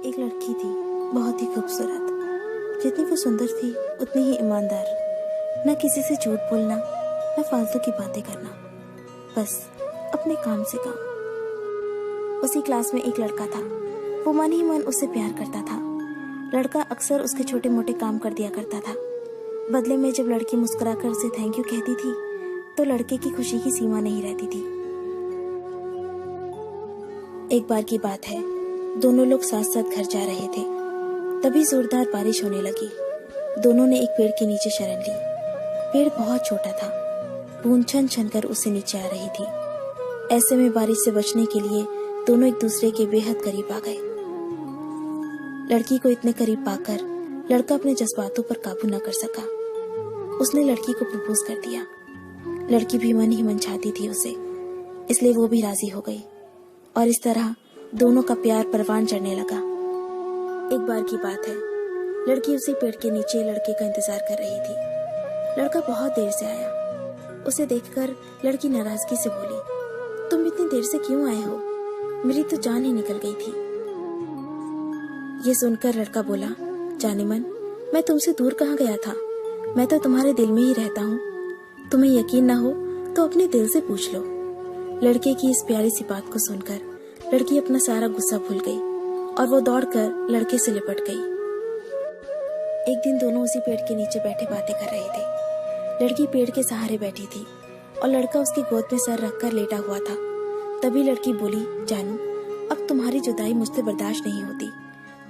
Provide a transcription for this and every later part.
एक लड़की थी, बहुत ही खूबसूरत। जितनी वो सुंदर थी उतनी ही ईमानदार। ना किसी से झूठ बोलना, ना फालतू की बातें करना, बस अपने काम से काम। उसी क्लास में एक लड़का था। वो मन ही मन उससे प्यार करता था। लड़का अक्सर उसके छोटे मोटे काम कर दिया करता था। बदले में जब लड़की मुस्कुराकर उसे थैंक यू कहती थी तो लड़के की खुशी की सीमा नहीं रहती थी। एक बार की बात है, दोनों लोग साथ साथ घर जा रहे थे। तभी जोरदार बारिश होने लगी। दोनों ने एक पेड़ के नीचे शरण ली। पेड़ बहुत छोटा था। बूंद छन छन कर उससे नीचे आ रही थी। ऐसे में बारिश से बचने के लिए दोनों एक दूसरे के बेहद करीब आ गए। लड़की को इतने करीब पाकर लड़का अपने जज्बातों पर काबू न कर सका। उसने लड़की को प्रपोज कर दिया। लड़की भी मन ही मन चाहती थी उसे, इसलिए वो भी राजी हो गई और इस तरह दोनों का प्यार परवान चढ़ने लगा। एक बार की बात है, लड़की उसी पेड़ के नीचे लड़के का इंतजार कर रही थी। लड़का बहुत देर से आया। उसे देखकर लड़की नाराजगी से बोली, तुम इतनी देर से क्यों आए हो? मेरी तो जान ही निकल गई थी। ये सुनकर लड़का बोला, जाने मन, मैं तुमसे दूर कहाँ गया था? मैं तो तुम्हारे दिल में ही रहता हूँ। तुम्हें यकीन ना हो तो अपने दिल से पूछ लो। लड़के की इस प्यारी सी बात को सुनकर लड़की अपना सारा गुस्सा भूल गई और वो दौड़कर लड़के से लिपट गई। एक दिन दोनों उसी पेड़ के नीचे बैठे बातें कर रहे थे। लड़की पेड़ के सहारे बैठी थी और लड़का उसकी गोद में सर रखकर लेटा हुआ था। तभी लड़की बोली, जानू, अब तुम्हारी जुदाई मुझसे बर्दाश्त नहीं होती।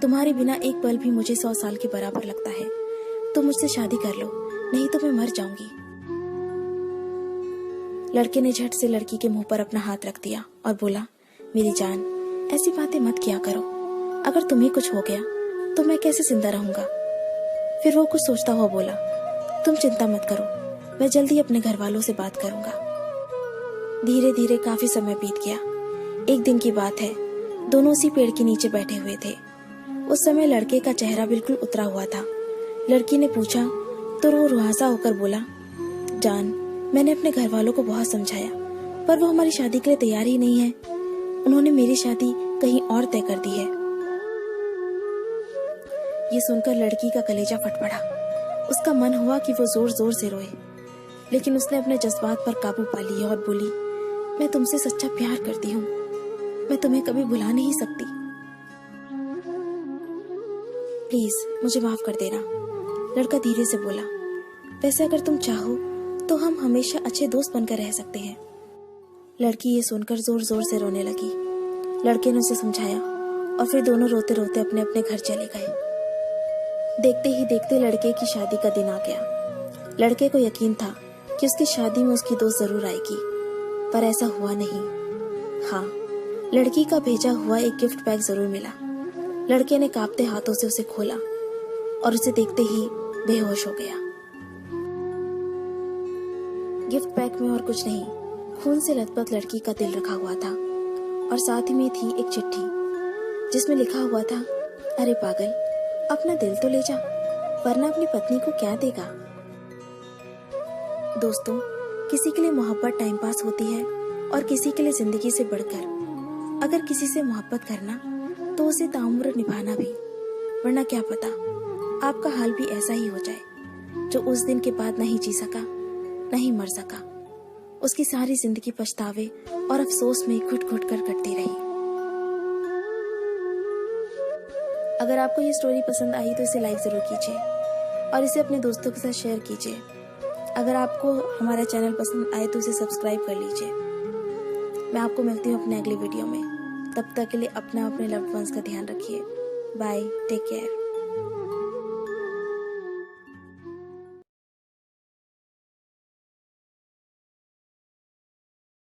तुम्हारे बिना एक पल भी मुझे 100 साल के बराबर लगता है। तुम मुझसे शादी कर लो, नहीं तो मैं मर जाऊंगी। लड़के ने झट से लड़की के मुंह पर अपना हाथ रख दिया और बोला, मेरी जान, ऐसी बातें मत किया करो। अगर तुम्हें कुछ हो गया तो मैं कैसे जिंदा रहूंगा? फिर वो कुछ सोचता हुआ बोला, तुम चिंता मत करो, मैं जल्दी अपने घर वालों से बात करूंगा। धीरे धीरे काफी समय बीत गया। एक दिन की बात है, दोनों उसी पेड़ के नीचे बैठे हुए थे। उस समय लड़के का चेहरा बिल्कुल उतरा हुआ था। लड़की ने पूछा तो वो रुहासा होकर बोला, जान, मैंने अपने घर वालों को बहुत समझाया पर वो हमारी शादी के लिए तैयार ही नहीं है। उन्होंने मेरी शादी कहीं और तय कर दी है। ये सुनकर लड़की का कलेजा फट पड़ा। उसका मन हुआ कि वो जोर जोर से रोए, लेकिन उसने अपने जज्बात पर काबू पा लिया और बोली, मैं तुमसे सच्चा प्यार करती हूँ। मैं तुम्हें कभी भुला नहीं सकती। प्लीज मुझे माफ कर देना। लड़का धीरे से बोला, वैसे अगर तुम चाहो तो हम हमेशा अच्छे दोस्त बनकर रह सकते हैं। लड़की ये सुनकर जोर जोर से रोने लगी। लड़के ने उसे समझाया और फिर दोनों रोते रोते अपने अपने घर चले गए। देखते ही देखते लड़के की शादी का दिन आ गया। लड़के को यकीन था कि उसकी शादी में उसकी दोस्त जरूर आएगी, पर ऐसा हुआ नहीं। हाँ, लड़की का भेजा हुआ एक गिफ्ट पैक जरूर मिला। लड़के ने कांपते हाथों से उसे खोला और उसे देखते ही बेहोश हो गया। गिफ्ट पैक में और कुछ नहीं, खून से लथपथ लड़की का दिल रखा हुआ था और साथ ही में थी एक चिट्ठी जिसमें लिखा हुआ था, अरे पागल, अपना दिल तो ले जा, वरना अपनी पत्नी को क्या देगा। दोस्तों, किसी के लिए मोहब्बत टाइम पास होती है और किसी के लिए जिंदगी से बढ़कर। अगर किसी से मोहब्बत करना तो उसे ताउम्र निभाना भी, वरना क्या पता आपका हाल भी ऐसा ही हो जाए जो उस दिन के बाद नहीं जी सका, नहीं मर सका। उसकी सारी जिंदगी पछतावे और अफसोस में घुट घुट कर कटती रही। अगर आपको ये स्टोरी पसंद आई तो इसे लाइक जरूर कीजिए और इसे अपने दोस्तों के साथ शेयर कीजिए। अगर आपको हमारा चैनल पसंद आए तो इसे सब्सक्राइब कर लीजिए। मैं आपको मिलती हूँ अपने अगले वीडियो में। तब तक के लिए अपने लव्ड वंस का ध्यान रखिए। Bye, take care.